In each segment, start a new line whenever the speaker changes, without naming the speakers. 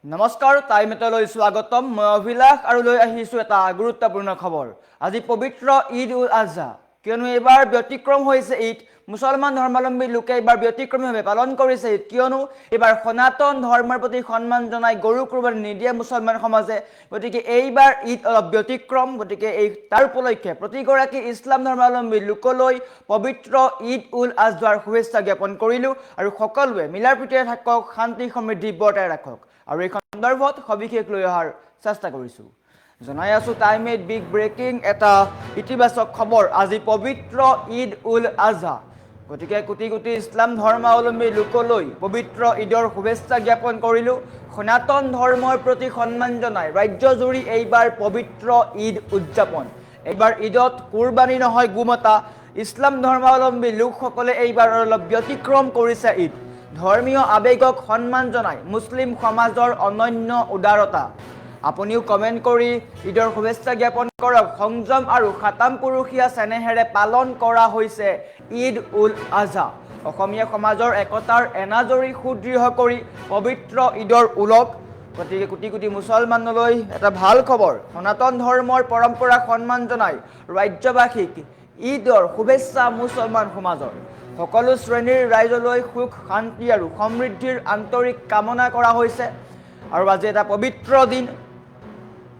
নমস্কাৰ টাইমেটলৈ স্বাগতম মই অভিলাষ আৰু লৈ আহিছো এটা গুৰুত্বপূৰ্ণ খবৰ আজি পবিত্ৰ ঈদ উল আজহা কিয়নো এবাৰ ব্যতিক্ৰম হৈছে ঈদ মুছলমান ধৰ্মাৱলম্বী লোকে এবাৰ ব্যতিক্ৰমভাৱে পালন কৰিছে ঈদ কিয়নো এবাৰ সনাতন ধৰ্মৰ প্ৰতি সন্মান জনাই গৰু কুৰবানী নিদিয়ে মুছলমান সমাজে গতিকে এইবাৰ ঈদ অলপ ব্যতিক্ৰম গতিকে এই তাৰ উপলক্ষে প্ৰতিগৰাকী ইছলাম ধৰ্মাৱলম্বী লোকলৈ পবিত্ৰ ঈদ উল আজহাৰ শুভেচ্ছা জ্ঞাপন কৰিলোঁ আৰু সকলোৱে মিলা প্ৰীতিৰে থাকক শান্তি সমৃদ্ধি বৰ্তাই ৰাখক আৰু এই সন্দৰ্ভত সবিশেষ লৈ অহাৰ চেষ্টা কৰিছোঁ জনাই আছো টাইমেট বিগ ব্ৰেকিং এটা ইতিবাচক খবৰ আজি পবিত্ৰ ঈদ উল আজহা গতিকে কোটি কোটি ইছলাম ধৰ্মাৱলম্বী লোকলৈ পবিত্ৰ ঈদৰ শুভেচ্ছা জ্ঞাপন কৰিলোঁ সনাতন ধৰ্মৰ প্ৰতি সন্মান জনাই ৰাজ্যজুৰি এইবাৰ পবিত্ৰ ঈদ উদযাপন এইবাৰ ঈদত কুৰবানী নহয় গোমতা ইছলাম ধৰ্মাৱলম্বী লোকসকলে এইবাৰ অলপ ব্যতিক্ৰম কৰিছে ঈদ ধৰ্মীয় আবেগক সন্মান জনাই মুছলিম সমাজৰ অনন্য উদাৰতা আপুনিও কমেণ্ট কৰি ঈদৰ শুভেচ্ছা জ্ঞাপন কৰক সংযম আৰু খাতাম পুৰুষীয়া চেনেহেৰে পালন কৰা হৈছে ঈদ উল আজহা অসমীয়া সমাজৰ একতাৰ এনাজৰী সুদৃঢ় কৰি পবিত্ৰ ঈদৰ উলক গতিকে কোটি কোটি মুছলমানলৈ এটা ভাল খবৰ সনাতন ধৰ্মৰ পৰম্পৰা সন্মান জনাই ৰাজ্যবাসীক ঈদৰ শুভেচ্ছা মুছলমান সমাজৰ সকলো শ্ৰেণীৰ ৰাইজলৈ সুখ শান্তি আৰু সমৃদ্ধিৰ আন্তৰিক কামনা কৰা হৈছে আৰু আজি এটা পবিত্ৰ দিন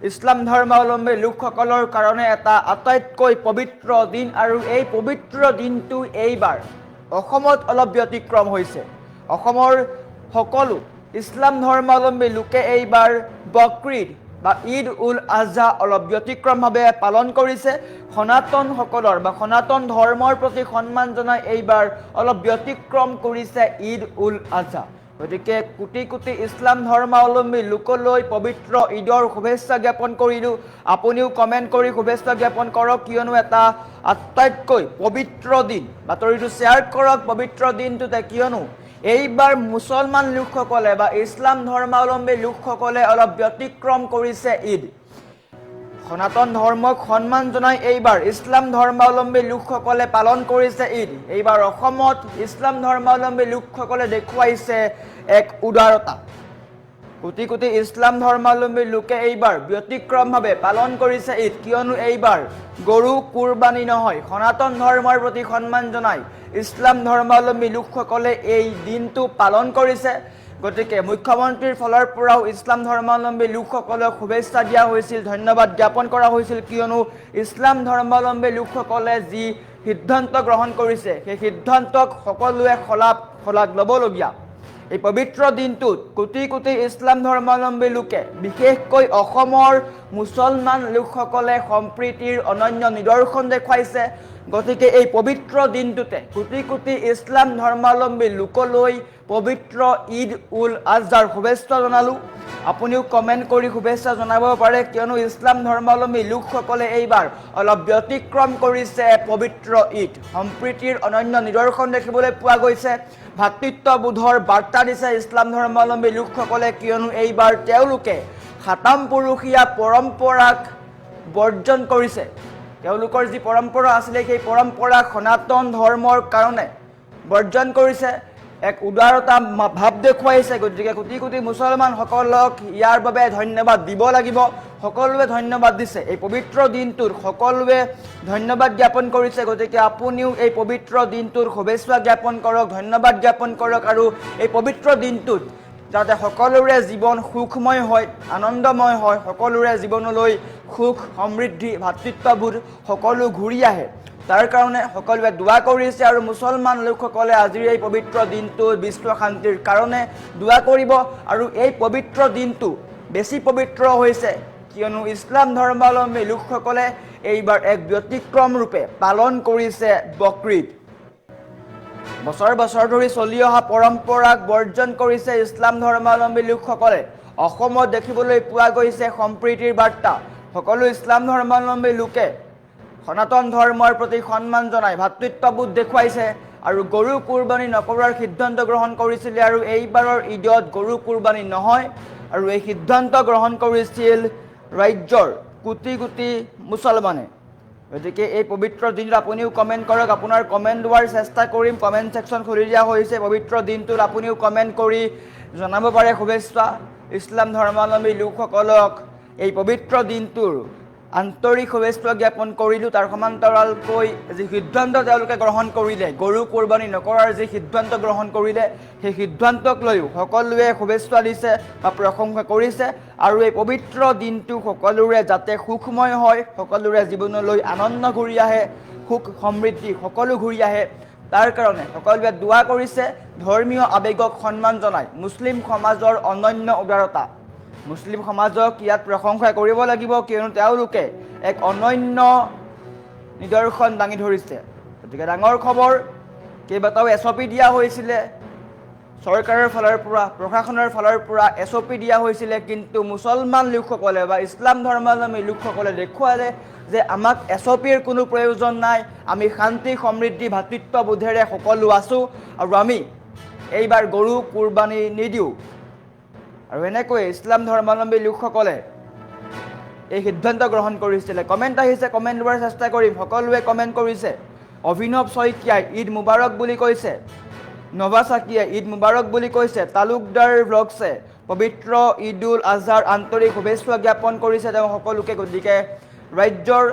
ইছলাম ধৰ্মাৱলম্বী লোকসকলৰ কাৰণে এটা আটাইতকৈ পবিত্ৰ দিন আৰু এই পবিত্ৰ দিনটো এইবাৰ অসমত অলপ ব্যতিক্ৰম হৈছে অসমৰ সকলো ইছলাম ধৰ্মাৱলম্বী লোকে এইবাৰ বকৰীদ বা ঈদ উল আজহা অলপ ব্যতিক্ৰমভাৱে পালন কৰিছে সনাতনসকলৰ বা সনাতন ধৰ্মৰ প্ৰতি সন্মান জনাই এইবাৰ অলপ ব্যতিক্ৰম কৰিছে ঈদ উল আজহা গতিকে কোটি কোটি ইছলাম ধৰ্মাৱলম্বী লোকলৈ পবিত্ৰ ঈদৰ শুভেচ্ছা জ্ঞাপন কৰিলোঁ আপুনিও কমেণ্ট কৰি শুভেচ্ছা জ্ঞাপন কৰক কিয়নো এটা আটাইতকৈ পবিত্ৰ দিন বাতৰিটো শ্বেয়াৰ কৰক পবিত্ৰ দিনটোতে কিয়নো এইবাৰ মুছলমান লোকসকলে বা ইছলাম ধৰ্মাৱলম্বী লোকসকলে অলপ ব্যতিক্ৰম কৰিছে ঈদ সনাতন ধৰ্মক সন্মান জনাই এইবাৰ ইছলাম ধৰ্মাৱলম্বী লোকসকলে পালন কৰিছে ঈদ এইবাৰ অসমত ইছলাম ধৰ্মাৱলম্বী লোকসকলে দেখুৱাইছে এক উদাৰতা কোটি কোটি ইছলাম ধৰ্মাৱলম্বী লোকে এইবাৰ ব্যতিক্ৰমভাৱে পালন কৰিছে ঈদ কিয়নো এইবাৰ গৰু কুৰবানী নহয় সনাতন ধৰ্মৰ প্ৰতি সন্মান জনাই ইছলাম ধৰ্মাৱলম্বী লোকসকলে এই দিনটো পালন কৰিছে গতিকে মুখ্যমন্ত্ৰীৰ ফলৰ পৰাও ইছলাম ধৰ্মাৱলম্বী লোকসকলক শুভেচ্ছা দিয়া হৈছিল ধন্যবাদ জ্ঞাপন কৰা হৈছিল কিয়নো ইছলাম ধৰ্মাৱলম্বী লোকসকলে যি সিদ্ধান্ত গ্ৰহণ কৰিছে সেই সিদ্ধান্তক সকলোৱে শলাগ ল'বলগীয়া এই পবিত্ৰ দিনটোত কোটি কোটি ইছলাম ধৰ্মাৱলম্বী লোকে বিশেষকৈ অসমৰ মুছলমান লোকসকলে সম্প্ৰীতিৰ অনন্য নিদৰ্শন দেখুৱাইছে গতিকে এই পবিত্ৰ দিনটোতে কোটি কোটি ইছলাম ধৰ্মাৱলম্বী লোকলৈ পবিত্ৰ ঈদ উল আজহাৰ শুভেচ্ছা জনালোঁ আপুনিও কমেণ্ট কৰি শুভেচ্ছা জনাব পাৰে কিয়নো ইছলাম ধৰ্মাৱলম্বী লোকসকলে এইবাৰ অলপ ব্যতিক্ৰম কৰিছে পবিত্ৰ ঈদ সম্প্ৰীতিৰ অনন্য নিদৰ্শন দেখিবলৈ পোৱা গৈছে ভাতৃত্ববোধৰ বাৰ্তা দিছে ইছলাম ধৰ্মাৱলম্বী লোকসকলে কিয়নো এইবাৰ তেওঁলোকে খাতাম পুৰুষীয়া পৰম্পৰাক বৰ্জন কৰিছে তেওঁলোকৰ যি পৰম্পৰা আছিলে সেই পৰম্পৰা সনাতন ধৰ্মৰ কাৰণে বৰ্জন কৰিছে এক উদাৰতা ভাৱ দেখুৱাইছে গতিকে কোটি কোটি মুছলমানসকলক ইয়াৰ বাবে ধন্যবাদ দিব লাগিব সকলোৱে ধন্যবাদ দিছে এই পবিত্ৰ দিনটোৰ সকলোৱে ধন্যবাদ জ্ঞাপন কৰিছে গতিকে আপুনিও এই পবিত্ৰ দিনটোৰ শুভেচ্ছা জ্ঞাপন কৰক ধন্যবাদ জ্ঞাপন কৰক আৰু এই পবিত্ৰ দিনটোত যাতে সকলোৰে জীৱন সুখময় হয় আনন্দময় হয় সকলোৰে জীৱনলৈ সুখ সমৃদ্ধি ভাতৃত্ববোধ সকলো ঘূৰি আহে তাৰ কাৰণে সকলোৱে দোৱা কৰিছে আৰু মুছলমান লোকসকলে আজিৰ এই পবিত্ৰ দিনটো বিশ্ব শান্তিৰ কাৰণে দোৱা কৰিব আৰু এই পবিত্ৰ দিনটো বেছি পবিত্ৰ হৈছে কিয়নো ইছলাম ধৰ্মাৱলম্বী লোকসকলে এইবাৰ এক ব্যতিক্ৰম ৰূপে পালন কৰিছে বকৰীদ বছৰ বছৰ ধৰি চলি অহা পৰম্পৰাক বৰ্জন কৰিছে ইছলাম ধৰ্মাৱলম্বী লোকসকলে অসমত দেখিবলৈ পোৱা গৈছে সম্প্ৰীতিৰ বাৰ্তা সকলো ইছলাম ধৰ্মাৱলম্বী লোকে সনাতন ধৰ্মৰ প্ৰতি সন্মান জনাই ভাতৃত্ববোধ দেখুৱাইছে আৰু গৰু কুৰবানী নকৰাৰ সিদ্ধান্ত গ্ৰহণ কৰিছিল আৰু এইবাৰৰ ঈদত গৰু কুৰবানী নহয় আৰু এই সিদ্ধান্ত গ্ৰহণ কৰিছিল ৰাজ্যৰ কোটি কোটি মুছলমানে গতিকে এই পবিত্ৰ দিনটোত আপুনিও কমেণ্ট কৰক আপোনাৰ কমেণ্ট দিয়াৰ চেষ্টা কৰিম কমেণ্ট ছেকশ্যন খুলি দিয়া হৈছে পবিত্ৰ দিনটোত আপুনিও কমেণ্ট কৰি জনাব পাৰে শুভেচ্ছা ইছলাম ধৰ্মাৱলম্বী লোকসকলক এই পবিত্ৰ দিনটোৰ আন্তৰিক শুভেচ্ছা জ্ঞাপন কৰিলোঁ। তাৰ সমান্তৰালকৈ যি সিদ্ধান্ত তেওঁলোকে গ্ৰহণ কৰিলে, গৰু কোৰবানী নকৰাৰ যি সিদ্ধান্ত গ্ৰহণ কৰিলে, সেই সিদ্ধান্তক লৈও সকলোৱে শুভেচ্ছা দিছে বা প্ৰশংসা কৰিছে। আৰু এই পবিত্ৰ দিনটো সকলোৰে যাতে সুখময় হয়, সকলোৰে জীৱনলৈ আনন্দ ঘূৰি আহে, সুখ সমৃদ্ধি সকলো ঘূৰি আহে, তাৰ কাৰণে সকলোৱে দোৱা কৰিছে। ধৰ্মীয় আৱেগক সন্মান জনাই মুছলিম সমাজৰ অনন্য উদাৰতা, মুছলিম সমাজক ইয়াত প্ৰশংসা কৰিব লাগিব, কিয়নো তেওঁলোকে এক অনন্য নিদৰ্শন দাঙি ধৰিছে। গতিকে ডাঙৰ খবৰ, কেইবাটাও SOP দিয়া হৈছিলে চৰকাৰৰ ফালৰ পৰা, প্ৰশাসনৰ ফালৰ পৰা SOP দিয়া হৈছিলে, কিন্তু মুছলমান লোকসকলে বা ইছলাম ধৰ্মাৱলম্বী লোকসকলে দেখুৱালে যে আমাক SOPৰ কোনো প্ৰয়োজন নাই, আমি শান্তি সমৃদ্ধি ভাতৃত্ববোধেৰে সকলো আছোঁ আৰু আমি এইবাৰ গৰু কোৰবানী নিদিওঁ। আৰু এনেকৈ ইছলাম ধৰ্মাৱলম্বী লোকসকলে এই সিদ্ধান্ত গ্ৰহণ কৰিছিলে। কমেণ্ট আহিছে, কমেণ্ট লোৱাৰ চেষ্টা কৰিম। সকলোৱে কমেণ্ট কৰিছে। অভিনৱ শইকীয়াই ঈদ মুবাৰক বুলি কৈছে, নভা চাকিয়াই ঈদ মুবাৰক বুলি কৈছে, তালুকদাৰ ব্লগছে পবিত্ৰ ঈদ উল আজহাৰ আন্তৰিক শুভেচ্ছা জ্ঞাপন কৰিছে তেওঁ সকলোকে। গতিকে ৰাজ্যৰ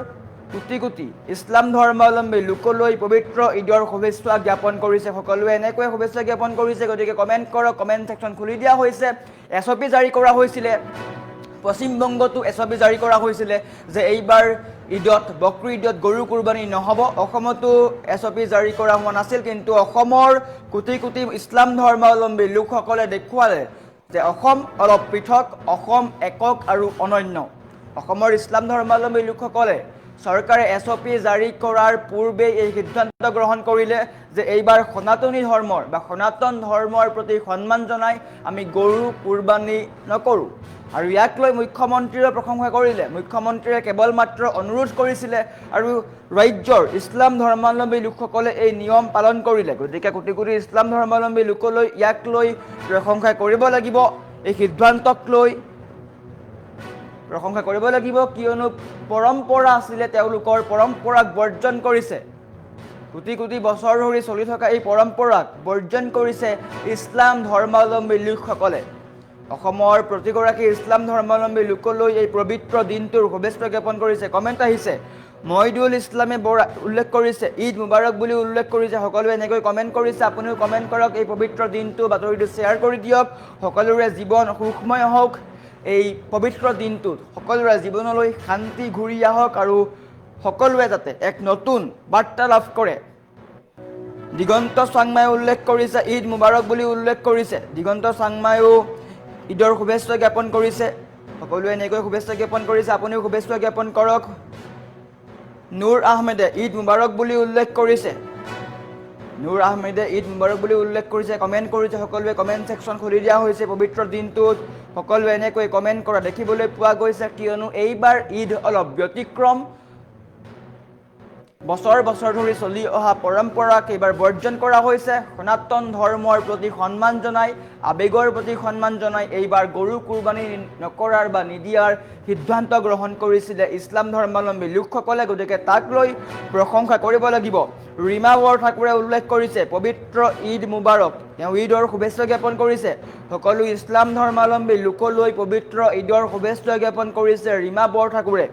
কোটি কোটি ইছলাম ধৰ্মাৱলম্বী লোকলৈ পবিত্ৰ ঈদৰ শুভেচ্ছা জ্ঞাপন কৰিছে সকলোৱে, এনেকৈ শুভেচ্ছা জ্ঞাপন কৰিছে। গতিকে কমেণ্ট কৰক, কমেণ্ট ছেকশ্যন খুলি দিয়া হৈছে। SOP জাৰি কৰা হৈছিলে, পশ্চিমবংগতো SOP জাৰি কৰা হৈছিলে যে এইবাৰ ঈদত, বকৰি ঈদত গৰু কোৰবানী নহ'ব। অসমতো SOP জাৰি কৰা হোৱা নাছিল, কিন্তু অসমৰ কোটি কোটি ইছলাম ধৰ্মাৱলম্বী লোকসকলে দেখুৱালে যে অসম অলপ পৃথক, অসম একক আৰু অনন্য। অসমৰ ইছলাম ধৰ্মাৱলম্বী লোকসকলে চৰকাৰে SOP জাৰি কৰাৰ পূৰ্বেই এই সিদ্ধান্ত গ্ৰহণ কৰিলে যে এইবাৰ সনাতনী ধৰ্মৰ বা সনাতন ধৰ্মৰ প্ৰতি সন্মান জনাই আমি গৰু কোৰবানী নকৰোঁ। আৰু ইয়াক লৈ মুখ্যমন্ত্ৰীয়ে প্ৰশংসা কৰিলে। মুখ্যমন্ত্ৰীয়ে কেৱল মাত্ৰ অনুৰোধ কৰিছিলে আৰু ৰাজ্যৰ ইছলাম ধৰ্মাৱলম্বী লোকসকলে এই নিয়ম পালন কৰিলে। গতিকে কোটি কোটি ইছলাম ধৰ্মাৱলম্বী লোকলৈ ইয়াক লৈ প্ৰশংসা কৰিব লাগিব, এই সিদ্ধান্তক লৈ প্ৰশংসা কৰিব লাগিব, কিয়নো পৰম্পৰা আছিলে তেওঁলোকৰ, পৰম্পৰাক বৰ্জন কৰিছে। কোটি কোটি বছৰ ধৰি চলি থকা এই পৰম্পৰাক বৰ্জন কৰিছে ইছলাম ধৰ্মাৱলম্বী লোকসকলে। অসমৰ প্ৰতিগৰাকী ইছলাম ধৰ্মাৱলম্বী লোকলৈ এই পবিত্ৰ দিনটোৰ শুভেচ্ছা জ্ঞাপন কৰিছে। কমেণ্ট আহিছে, মহিদুল ইছলামে বৰ উল্লেখ কৰিছে, ঈদ মুবাৰক বুলি উল্লেখ কৰিছে। সকলোৱে এনেকৈ কমেণ্ট কৰিছে, আপুনিও কমেণ্ট কৰক। এই পবিত্ৰ দিনটো, বাতৰিটো শ্বেয়াৰ কৰি দিয়ক। সকলোৰে জীৱন সুখময় হওক, এই পবিত্ৰ দিনটোত সকলোৰে জীৱনলৈ শান্তি ঘূৰি আহক আৰু সকলোৱে যাতে এক নতুন বাৰ্তা লাভ কৰে। দিগন্ত চাংমায়ে উল্লেখ কৰিছে, ঈদ মুবাৰক বুলি উল্লেখ কৰিছে। দিগন্ত চাংমায়েও ঈদৰ শুভেচ্ছা জ্ঞাপন কৰিছে। সকলোৱে এনেকৈ শুভেচ্ছা জ্ঞাপন কৰিছে, আপুনিও শুভেচ্ছা জ্ঞাপন কৰক। নুৰ আহমেদে ঈদ মুবাৰক বুলি উল্লেখ কৰিছে। নুৰ আহমেদে ঈদ মুবাৰক বুলি উল্লেখ কৰিছে, কমেণ্ট কৰিছে। সকলোৱে কমেণ্ট ছেকশ্যন খুলি দিয়া হৈছে। পবিত্ৰ দিনটোত সকলোৱে এনেকৈ কমেণ্ট কৰা দেখিবলৈ পোৱা গৈছে, কিয়নো এইবাৰ ঈদ অলপ ব্যতিক্ৰম। বছৰ বছৰ ধৰি চলি অহা পৰম্পৰাক এইবাৰ বৰ্জন কৰা হৈছে। সনাতন ধৰ্মৰ প্ৰতি সন্মান জনাই, আৱেগৰ প্ৰতি সন্মান জনাই এইবাৰ গৰু কোৰবানী নকৰাৰ বা নিদিয়াৰ সিদ্ধান্ত গ্ৰহণ কৰিছিলে ইছলাম ধৰ্মাৱলম্বী লোকসকলে। গতিকে তাক লৈ প্ৰশংসা কৰিব লাগিব। ৰীমা বৰঠাকুৰে উল্লেখ কৰিছে, পবিত্ৰ ঈদ মুবাৰক। তেওঁ ঈদৰ শুভেচ্ছা জ্ঞাপন কৰিছে। সকলো ইছলাম ধৰ্মাৱলম্বী লোকলৈ পবিত্ৰ ঈদৰ শুভেচ্ছা জ্ঞাপন কৰিছে ৰীমা বৰঠাকুৰে।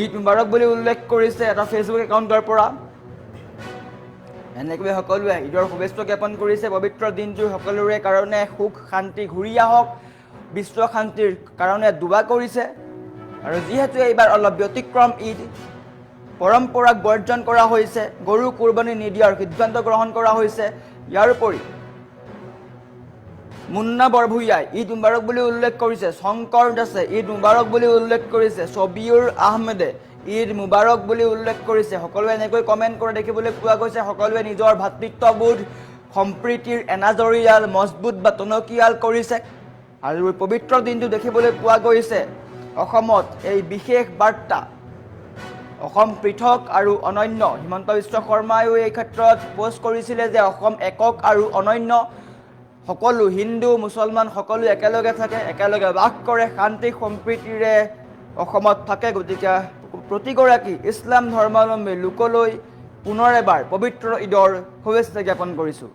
ঈদ মুবাৰক বুলি উল্লেখ কৰিছে এটা ফেচবুক একাউণ্টৰ পৰা। এনেকৈ সকলোৱে ঈদৰ শুভেচ্ছা জ্ঞাপন কৰিছে। পবিত্ৰ দিনটো সকলোৰে কাৰণে সুখ শান্তি ঘূৰি আহক, বিশ্ব শান্তিৰ কাৰণে দোৱা কৰিছে। আৰু যিহেতু এইবাৰ অলপ ব্যতিক্ৰম ঈদ, পৰম্পৰাক বৰ্জন কৰা হৈছে, গৰু কোৰবানী নিদিয়াৰ সিদ্ধান্ত গ্ৰহণ কৰা হৈছে। ইয়াৰ উপৰি মুন্না বৰভূঞাই ঈদ মুবাৰক বুলি উল্লেখ কৰিছে। শংকৰ দাসে ঈদ মুবাৰক বুলি উল্লেখ কৰিছে। ছবিউৰ আহমেদে ঈদ মুবাৰক বুলি উল্লেখ কৰিছে। সকলোৱে এনেকৈ কমেণ্ট কৰা দেখিবলৈ পোৱা গৈছে। সকলোৱে নিজৰ ভাতৃত্ববোধ, সম্প্ৰীতিৰ এনাজৰীয়াল মজবুত বা টনকিয়াল কৰিছে। আৰু পবিত্ৰ দিনটো দেখিবলৈ পোৱা গৈছে অসমত এই বিশেষ বাৰ্তা, অসম পৃথক আৰু অনন্য। হিমন্ত বিশ্ব শৰ্মায়ো এই ক্ষেত্ৰত পোষ্ট কৰিছিলে যে অসম একক আৰু অনন্য। সকলো হিন্দু মুছলমান সকলো একেলগে থাকে, একেলগে বাস কৰে, শান্তি সম্প্ৰীতিৰে অসমত থাকে। গতিকে প্ৰতিগৰাকী ইছলাম ধৰ্মাৱলম্বী লোকলৈ পুনৰ এবাৰ পবিত্ৰ ঈদৰ শুভেচ্ছা জ্ঞাপন কৰিছোঁ।